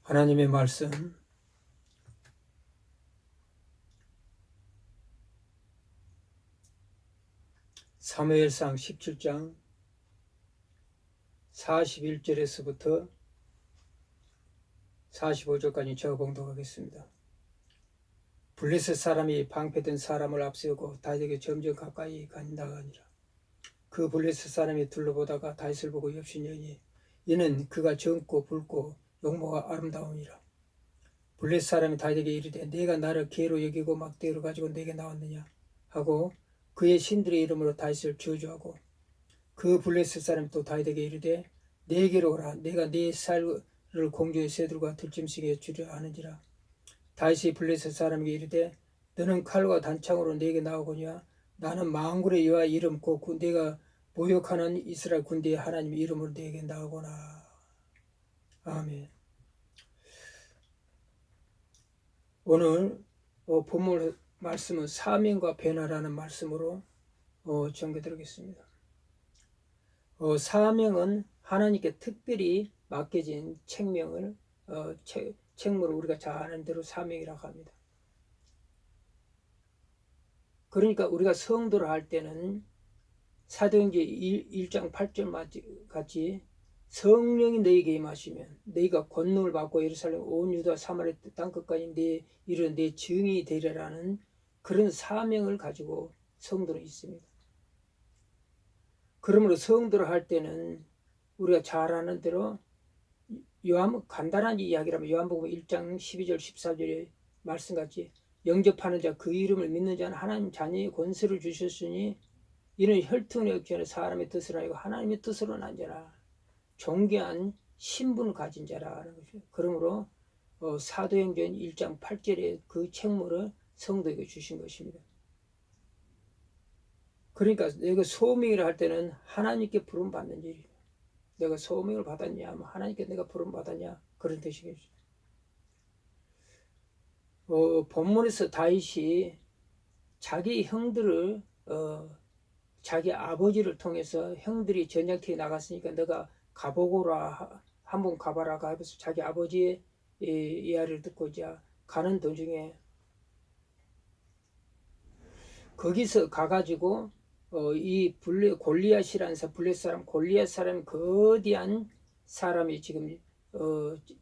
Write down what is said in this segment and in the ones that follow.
하나님의 말씀 사무엘상 17장 41절에서부터 45절까지 제가 봉독하겠습니다. 블레셋 사람이 방패든 사람을 앞세우고 다윗에게 점점 가까이 간다가 아니라 그 블레셋 사람이 둘러보다가 다윗을 보고 엽신여니 이는 그가 젊고 붉고 용모가 아름다우니라. 블레셋 사람이 다윗에게 이르되 내가 나를 개로 여기고 막대기로 가지고 내게 나왔느냐 하고 그의 신들의 이름으로 다윗을 저주하고 그 블레셋 사람이 또 다윗에게 이르되 내게로 오라 내가 네 살을 공주의 새들과 들짐승에 주려 하는지라. 다윗이 블레셋 사람에게 이르되 너는 칼과 단창으로 내게 나오거냐 나는 만군의 여호와 이름 곧 내가 모욕하는 이스라엘 군대의 하나님 이름으로 내게 나오거나. 아멘. 오늘 본문 말씀은 사명과 변화라는 말씀으로 전개드리겠습니다. 사명은 하나님께 특별히 맡겨진 책명을 책무를 우리가 잘 아는 대로 사명이라고 합니다. 그러니까 우리가 성도를 할 때는 사도행전 1장 8절 같이 성령이 너희에게 임하시면 너희가 권능을 받고 예루살렘 온 유다 사마리아 땅끝까지 이르는 내 증인이 되리라는 그런 사명을 가지고 성도는 있습니다. 그러므로 성도를 할 때는 우리가 잘 아는 대로 간단한 이야기라면 요한복음 1장 12절 14절의 말씀같이 영접하는 자 그 이름을 믿는 자는 하나님 자녀의 권세를 주셨으니 이는 혈통의 없지 않은 사람의 뜻을 알고 하나님의 뜻으로 난 자라 존귀한 신분을 가진 자라는 것이죠. 그러므로 사도행전 1장 8절에 그 책무를 성도에게 주신 것입니다. 그러니까 내가 소명이라 할 때는 하나님께 부름받는 일이에요. 내가 소명을 받았냐 하면 하나님께 내가 부름받았냐 그런 뜻이겠죠. 본문에서 다윗이 자기 형들을 자기 아버지를 통해서 형들이 전쟁터에 나갔으니까 너가 가보고라 한번 가봐라 하면서 자기 아버지의 이야기를 듣고 이제 가는 도중에 거기서 가가지고 이 골리앗이라는 블레셋 사람 골리앗 사람 거대한 사람이 지금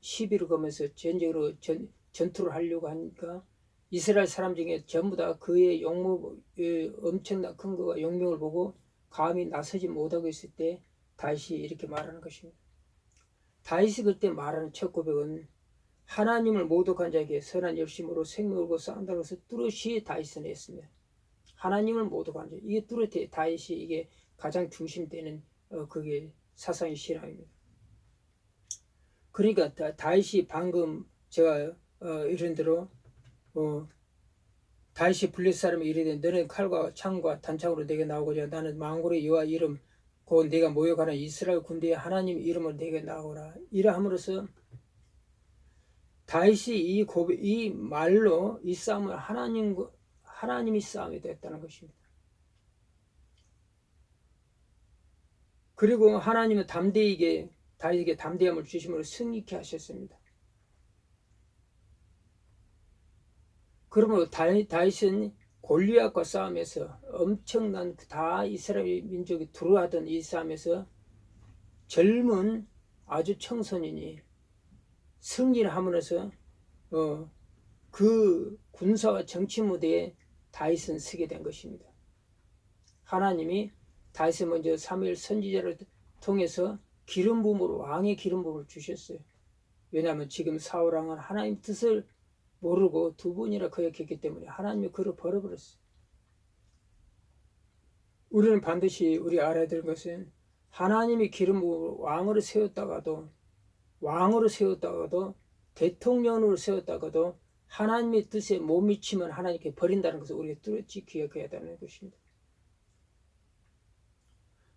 시비를 거면서 전쟁으로 전투를 하려고 하니까 이스라엘 사람 중에 전부 다 그의 엄청난 큰 거가 용명을 보고 감히 나서지 못하고 있을 때 다윗이 이렇게 말하는 것입니다. 다윗이 그때 말하는 첫 고백은 하나님을 모독한 자에게 선한 열심으로 생명을 걸고 싸운다고 해서 뚜렷이 다윗은 했습니다. 하나님을 모독한 자 이게 뚜렷해 다윗이 이게 가장 중심되는 그게 사상의 신앙입니다. 그러니까 다윗이 방금 제가 이런 대로 다윗이 블레셋 사람이 이르되 너는 칼과 창과 단창으로 내게 나오고자 나는 만군의 여호와 이름 곧 내가 모욕하는 이스라엘 군대의 하나님 이름으로 내게 나오라. 이러함으로써 다윗이 이 말로 이 싸움을 하나님이 싸움이 됐다는 것입니다. 그리고 하나님은 다윗에게 담대함을 주심으로 승리케 하셨습니다. 그러므로 다윗은 골리앗과 싸움에서 엄청난 다 이스라엘 민족이 두려워하던 이 싸움에서 젊은 아주 청소년이 승리를 함으로써 그 군사와 정치 무대에 다윗은 서게 된 것입니다. 하나님이 다윗을 먼저 사무엘 선지자를 통해서 기름 부음으로 왕의 기름 부음을 주셨어요. 왜냐하면 지금 사울 왕은 하나님 뜻을 모르고 두 번이나 거역했기 때문에 하나님이 그를 버려버렸어요. 우리는 반드시 우리 알아야 될 것은 하나님이 기름 부음으로 왕으로 세웠다가도 대통령으로 세웠다가도 하나님의 뜻에 못 미치면 하나님께 버린다는 것을 우리가 뚜렷이 기억해야 되는 것입니다.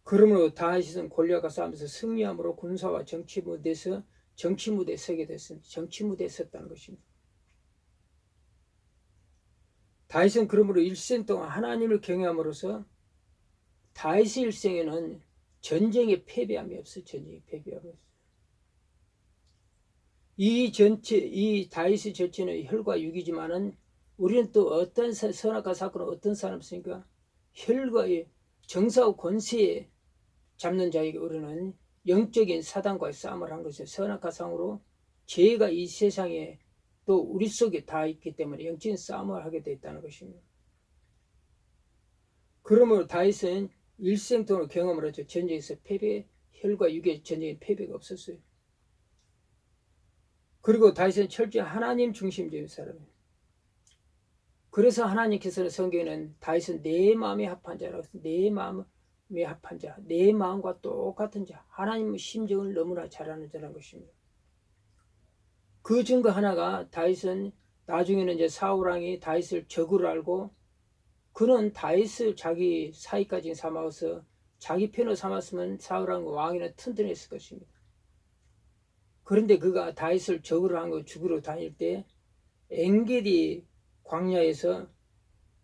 그러므로 다윗은 골리앗과 싸우면서 승리함으로 군사와 정치 무대에 서게 됐습니다. 정치 무대에 섰다는 것입니다. 다윗은 그러므로 일생 동안 하나님을 경외함으로써 다윗의 일생에는 전쟁에 패배함이 없어요. 전쟁에 패배함이 없어요. 이 다윗의 전체는 혈과 육이지만은 우리는 또 어떤 선악과 사건은 어떤 사람 있습니까? 혈과의 정사와 권세에 잡는 자에게 우리는 영적인 사단과의 싸움을 한 것이죠. 선악과 상으로 죄가 이 세상에 또 우리 속에 다 있기 때문에 영적인 싸움을 하게 되어 있다는 것입니다. 그러므로 다윗은 일생동안 경험을 하죠. 전쟁에서 패배, 혈과 육의 전쟁에 패배가 없었어요. 그리고 다윗은 철저히 하나님 중심적인 사람이에요. 그래서 하나님께서는 성경에는 다윗은 내 마음에 합한 자라고 했어요. 내 마음에 합한 자, 내 마음과 똑같은 자, 하나님의 심정을 너무나 잘 아는 자라는 것입니다. 그 증거 하나가 다윗은 나중에는 이제 사울왕이 다윗을 적으로 알고 그는 다윗을 자기 사이까지 삼아서 자기 편으로 삼았으면 사울왕 왕이는 튼튼했을 것입니다. 그런데 그가 다윗을 적으로 한 거 죽으러 다닐 때 엔게디 광야에서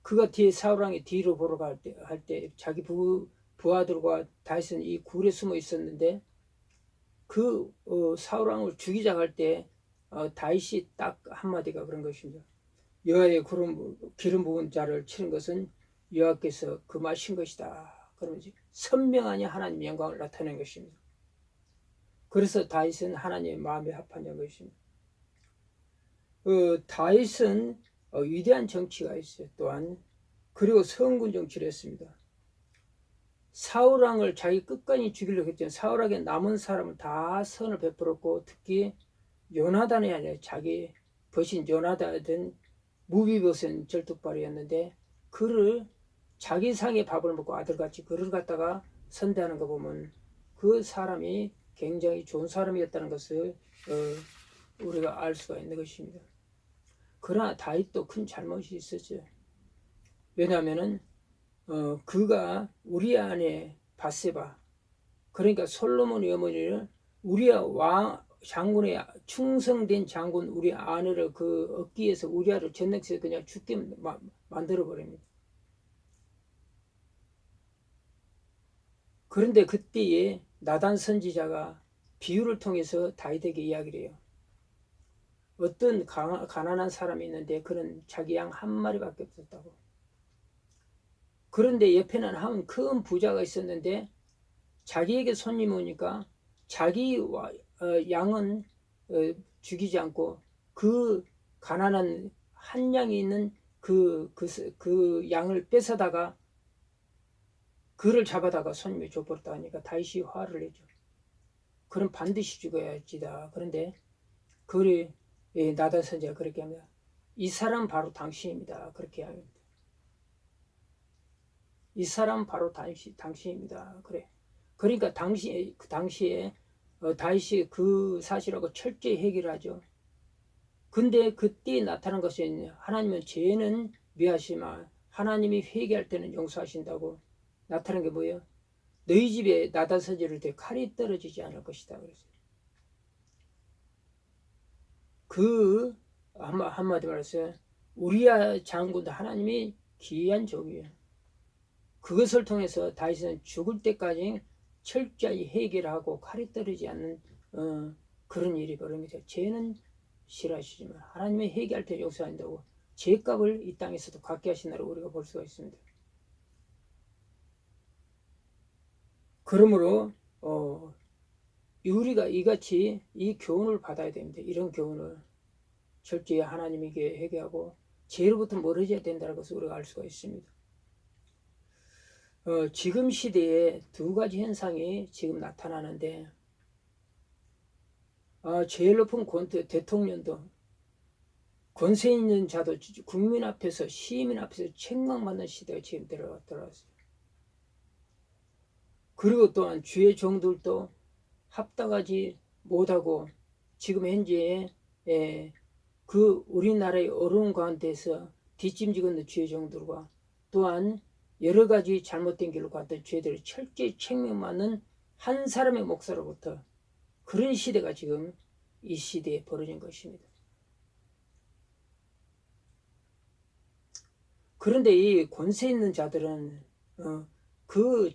그가 뒤에 사울왕이 뒤로 보러 갈 때 자기 부하들과 다윗은 이 굴에 숨어 있었는데 그 사울왕을 죽이자 할 때 다윗이 딱 한마디가 그런 것입니다. 여호와의 기름 부은 자를 치는 것은 여호와께서 금하신 것이다. 그러면서 선명하니 하나님의 영광을 나타낸 것입니다. 그래서 다윗은 하나님의 마음에 합한 것입니다. 다윗은 위대한 정치가 있어요. 또한 그리고 성군 정치를 했습니다. 사울왕을 자기 끝까지 죽이려고 했지만 사울에게 남은 사람은 다 선을 베풀었고 특히 요나단이 아니라 자기 벗인 요나단은 무비벗은 절뚝발이었는데 그를 자기 상의 밥을 먹고 아들같이 그를 갖다가 선대하는 거 보면 그 사람이 굉장히 좋은 사람이었다는 것을 우리가 알 수가 있는 것입니다. 그러나 다윗도 큰 잘못이 있었죠. 왜냐하면은 그가 우리아 안에 바세바 그러니까 솔로몬의 어머니를 우리아 왕 장군의 충성된 장군 우리 아내를 그 얻기 위해서 우리아를 전능에서 그냥 죽게 만들어 버립니다. 그런데 그때에 나단 선지자가 비유를 통해서 다윗에게 이야기를 해요. 어떤 가난한 사람이 있는데 그는 자기 양 한 마리밖에 없었다고. 그런데 옆에는 한 큰 부자가 있었는데 자기에게 손님이 오니까 자기 양은 죽이지 않고 그 가난한 한 양이 있는 그 양을 뺏어다가 그를 잡아다가 손님이 줘버렸다 하니까 다윗이 화를 내죠. 그럼 반드시 죽어야지다. 그런데 그리 나단 선지가 그렇게 합니다. 이 사람 바로 당신입니다. 그렇게 합니다. 이 사람 바로 당신입니다. 그래. 그러니까 그 당시에 다윗이 그 사실하고 철저히 해결하죠. 근데 그때 나타난 것은 하나님은 죄는 미하시지만 하나님이 회개할 때는 용서하신다고 나타난 게 뭐예요? 너희 집에 나단 선지를 때 칼이 떨어지지 않을 것이다. 그랬어요. 그 한마디 말해서 우리아 장군도 하나님이 귀한 종이에요. 그것을 통해서 다윗은 죽을 때까지 철저히 해결하고 칼이 떨어지지 않는 그런 일이 벌어집니다. 죄는 싫어하시지만 하나님의 회개할 때 용서한다고 죄값을 이 땅에서도 갚게 하신다고 우리가 볼 수가 있습니다. 그러므로 우리가 이같이 이 교훈을 받아야 됩니다. 이런 교훈을 철저히 하나님에게 회개하고 죄로부터 멀어져야 된다는 것을 우리가 알 수가 있습니다. 지금 시대에 두 가지 현상이 지금 나타나는데 제일 높은 대통령도 권세 있는 자도 국민 앞에서 시민 앞에서 책망받는 시대가 지금 들어왔어요. 그리고 또한 주의 종들도 합당하지 못하고 지금 현재 그 우리나라의 어려운 가운데서 뒷짐지고 있는 주의 종들과 또한 여러 가지 잘못된 길로 갔던 죄들을 철저히 책망받는 한 사람의 목사로부터 그런 시대가 지금 이 시대에 벌어진 것입니다. 그런데 이 권세 있는 자들은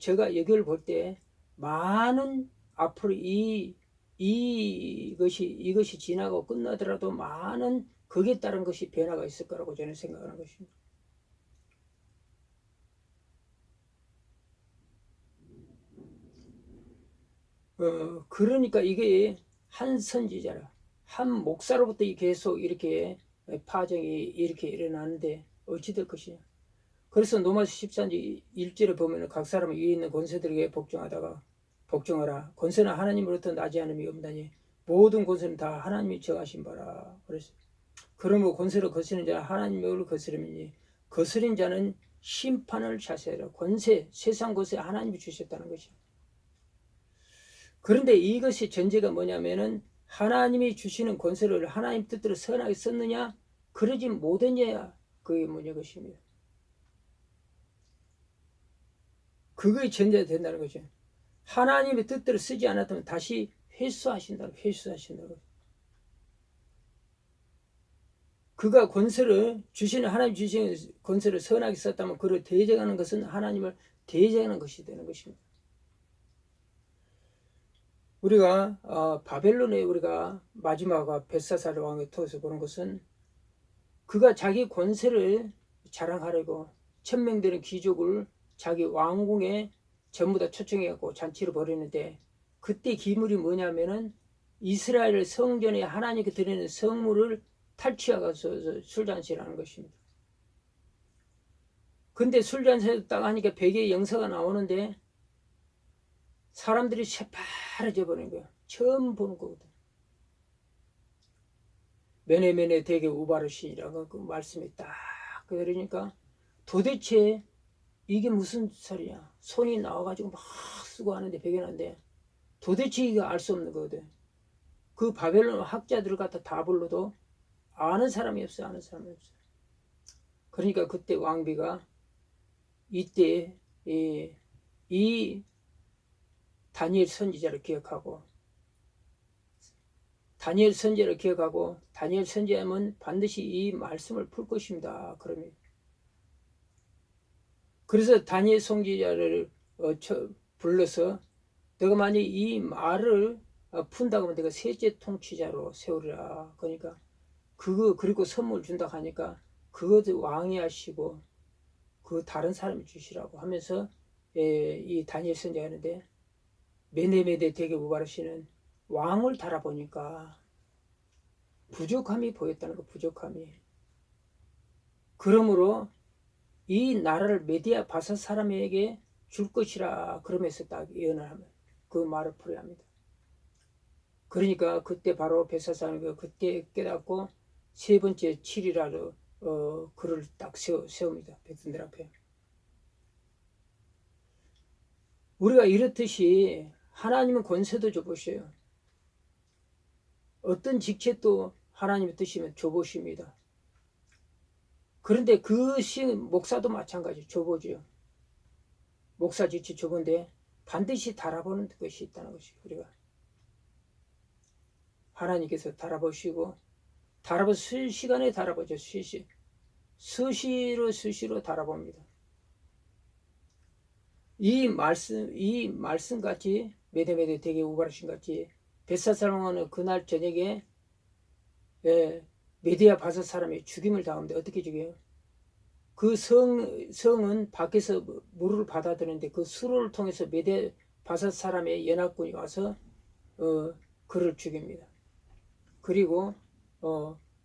제가 여기를 볼 때 많은 앞으로 이 이것이 지나고 끝나더라도 많은 거기에 따른 것이 변화가 있을 거라고 저는 생각하는 것입니다. 그러니까 이게 한 선지자라, 한 목사로부터 계속 이렇게 파정이 이렇게 일어나는데 어찌 될 것이냐. 그래서 로마서 14장 1절에 보면 각 사람은 위에 있는 권세들에게 복종하라. 권세는 하나님으로부터 나지 않음이 없나니 모든 권세는 다 하나님이 정하신 바라. 그래서 그러므로 권세를 거스르는 자는 하나님을 거스름이니 거스린 자는 심판을 자세하라. 권세, 세상 권세 하나님이 주셨다는 것이야. 그런데 이것이 전제가 뭐냐면은 하나님이 주시는 권세를 하나님 뜻대로 선하게 썼느냐 그러지 못했냐 그게 뭐냐 것입니다. 그게 전제가 된다는 거죠. 하나님의 뜻대로 쓰지 않았다면 다시 회수하신다고. 그가 권세를 주시는 하나님 주시는 권세를 선하게 썼다면 그를 대적하는 것은 하나님을 대적하는 것이 되는 것입니다. 우리가 바벨론에 우리가 마지막 벳사살 왕을 통해서 보는 것은 그가 자기 권세를 자랑하려고 천명되는 귀족을 자기 왕궁에 전부 다 초청해갖고 잔치를 벌이는데 그때 기물이 뭐냐면은 이스라엘 성전에 하나님께 드리는 성물을 탈취하고서 술잔치를 하는 것입니다. 근데 술잔치를 딱 하니까 베개에 영서가 나오는데 사람들이 새파래져 버린 거야. 처음 보는 거거든. 메네메네 대개 우바르시라고 그 말씀이 딱 그러니까 도대체 이게 무슨 소리야. 손이 나와가지고 막 쓰고 하는데 베개는데 도대체 이거 알 수 없는 거거든. 그 바벨론 학자들을 갖다 다 불러도 아는 사람이 없어. 그러니까 그때 왕비가 이때 이 다니엘 선지자를 기억하고 다니엘 선지자면 반드시 이 말씀을 풀 것입니다. 그래서 다니엘 선지자를 불러서 내가 만약 이 말을 푼다고 하면 내가 셋째 통치자로 세우리라. 그러니까 그리고 선물 준다 하니까 그것도 왕이 하시고 그 다른 사람이 주시라고 하면서 이 다니엘 선지자가 하는데 메네메네 대개 우바르시는 왕을 달아보니까 부족함이 보였다는 거. 부족함이. 그러므로 이 나라를 메디아 바사 사람에게 줄 것이라 그러면서 딱 예언을 하면 그 말을 풀어야 합니다. 그러니까 그때 바로 벳사사람이 그때 깨닫고 세 번째 7이라로 그를 딱 세웁니다. 백성들 앞에. 우리가 이렇듯이 하나님은 권세도 줘보셔요. 어떤 직책도 하나님의 뜻이면 줘보십니다. 그런데 그 목사도 마찬가지 줘보죠. 목사 직책 줘본데 반드시 달아보는 것이 있다는 것이 우리가 하나님께서 달아보시고 시간에 달아보죠. 수시로 달아봅니다. 이 말씀 같이 메데메데 대개 우바르신 같이 벳사살왕은 그날 저녁에 메디아 바사 사람이 죽임을 당하는데 어떻게 죽여요? 그 성은 밖에서 물을 받아들이는데 그 수로를 통해서 메디아 바사 사람의 연합군이 와서 그를 죽입니다. 그리고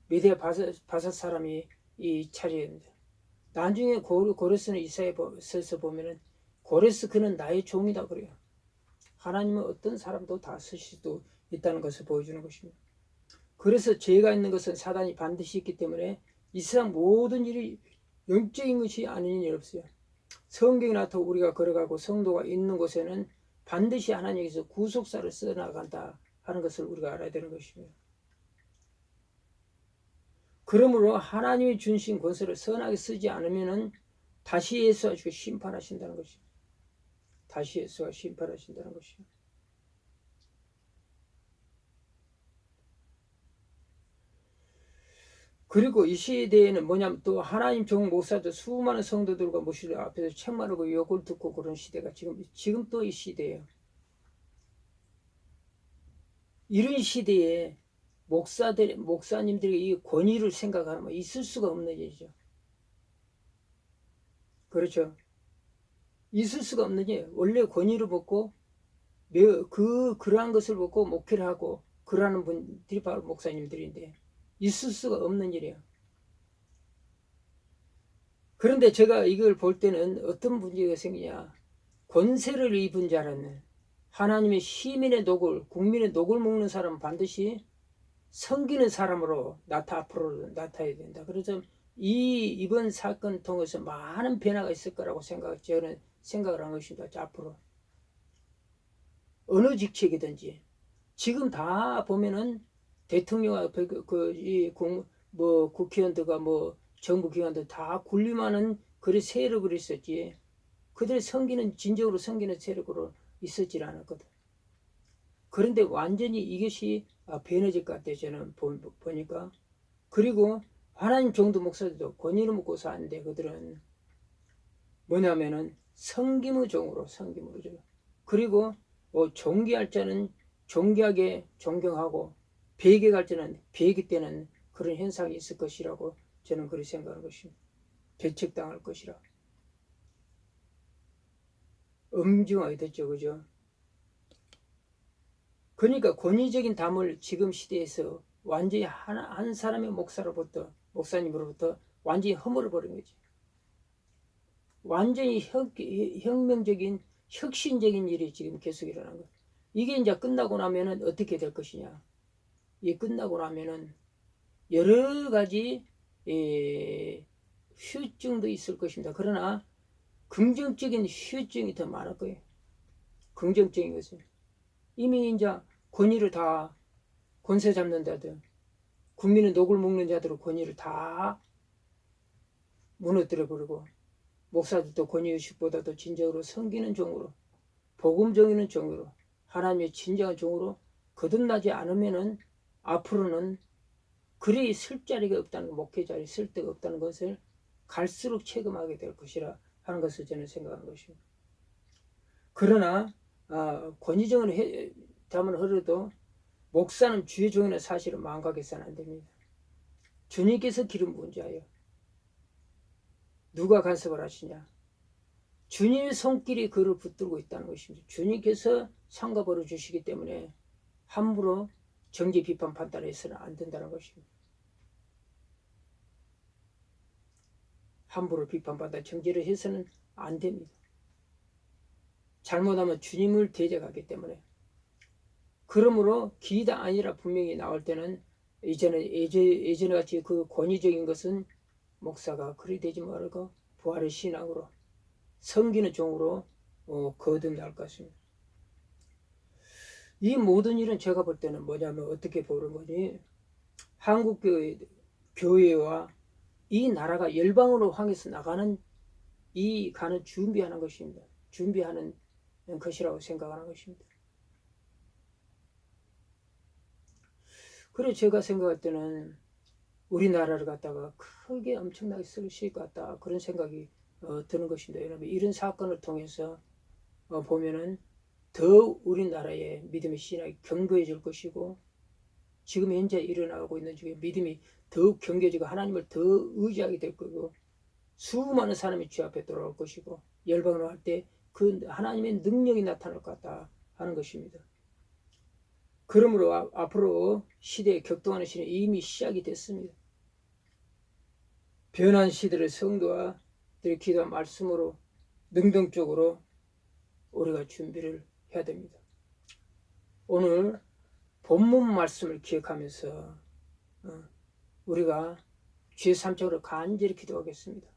메디아 바사 사람이 이 차례입니다. 나중에 고레스는 이사야서에서 보면은 고레스 그는 나의 종이다 그래요. 하나님은 어떤 사람도 다 쓰실 수도 있다는 것을 보여주는 것입니다. 그래서 죄가 있는 것은 사단이 반드시 있기 때문에 이 세상 모든 일이 영적인 것이 아닌 일 없어요. 성경이 나타나고 우리가 걸어가고 성도가 있는 곳에는 반드시 하나님께서 구속사를 써나간다 하는 것을 우리가 알아야 되는 것입니다. 그러므로 하나님이 주신 권세를 선하게 쓰지 않으면 다시 예수가 심판하신다는 것입니다. 다시 예수가 심판하신다는 것입니다. 그리고 이 시대에는 뭐냐면 또 하나님 종 목사들 수많은 성도들과 모시들 앞에서 책망하고 욕을 듣고 그런 시대가 지금 또 이 시대예요. 이런 시대에 목사님들이 이 권위를 생각하면 있을 수가 없는 일이죠. 그렇죠. 있을 수가 없는 일. 원래 권위를 먹고 그러한 것을 먹고 목회를 하고 그러는 분들이 바로 목사님들인데 있을 수가 없는 일이에요. 그런데 제가 이걸 볼 때는 어떤 문제가 생기냐. 권세를 입은 자라는 하나님의 시민의 녹을, 국민의 녹을 먹는 사람은 반드시 섬기는 사람으로 앞으로 나타나야 된다. 그래서 이번 사건 통해서 많은 변화가 있을 거라고 저는 생각을 한 것입니다. 앞으로 어느 직책이든지 지금 다 보면은 대통령과 국회의원들과 정부기관들 다 군림하는 그런 세력으로 있었지. 그들이 진정으로 섬기는 세력으로 있었질 않았거든. 그런데 완전히 이것이 변해질 것 같아요. 저는 보니까. 그리고 하나님 종도 목사들도 권위를 먹고 사는데 그들은 뭐냐면은 섬김의 종으로. 그리고 존귀할 자는 존귀하게 존경하고 배격할 자는 배격되는 그런 현상이 있을 것이라고 저는 그렇게 생각하는 것입니다. 배척당할 것이라. 엄중하게 됐죠. 그죠? 그러니까 권위적인 담을 지금 시대에서 완전히 한 사람의 목사님으로부터 완전히 허물어버린 거지. 완전히 혁명적인 혁신적인 일이 지금 계속 일어나는 거야. 이게 이제 끝나고 나면은 어떻게 될 것이냐. 이게 끝나고 나면은 여러 가지 후유증도 있을 것입니다. 그러나 긍정적인 후유증이 더 많을 거예요. 긍정적인 것은 이미 이제 권위를 다 권세 잡는 자들, 국민의 녹을 먹는 자들의 권위를 다 무너뜨려 버리고 목사들도 권위의식보다도 진정으로 섬기는 종으로 복음 정의는 종으로 하나님의 진정한 종으로 거듭나지 않으면은 앞으로는 그리 쓸 자리가 없다는 것, 목회 자리 쓸 데가 없다는 것을 갈수록 체감하게 될 것이라 하는 것을 저는 생각하는 것입니다. 그러나 권위적으로 담을 흐려도 목사는 주의 종이나 사실은 망각해서는 안 됩니다. 주님께서 기름 부은 자예요. 누가 간섭을 하시냐? 주님의 손길이 그를 붙들고 있다는 것입니다. 주님께서 상과 벌을 주시기 때문에 함부로 정죄 비판 판단해서는 안 된다는 것입니다. 함부로 비판 판단 정죄를 해서는 안 됩니다. 잘못하면 주님을 대적하기 때문에. 그러므로 기다 아니라 분명히 나올 때는 예전에 같이 그 권위적인 것은 목사가 그리 되지 말고 부활의 신앙으로 섬기는 종으로 거듭날 것입니다. 이 모든 일은 제가 볼 때는 뭐냐면 어떻게 보는 거니? 한국 교회와 이 나라가 열방으로 향해서 가는 준비하는 것입니다. 준비하는 것이라고 생각하는 것입니다. 그래서 제가 생각할 때는 우리나라를 갖다가 크게 엄청나게 쓰실 것 같다. 그런 생각이 드는 것입니다. 여러분, 이런 사건을 통해서 보면은 더 우리나라의 믿음의 신앙이 견고해질 것이고 지금 현재 일어나고 있는 중에 믿음이 더욱 견고해지고 하나님을 더 의지하게 될 거고 수많은 사람이 주 앞에 돌아올 것이고 열방을 할 때 그 하나님의 능력이 나타날 것 같다 하는 것입니다. 그러므로 앞으로 시대에 격동하는 시대는 이미 시작이 됐습니다. 변한 시대를 성도와들의 기도와 말씀으로 능동적으로 우리가 준비를 해야 됩니다. 오늘 본문 말씀을 기억하면서 우리가 주의 삼척으로 간절히 기도하겠습니다.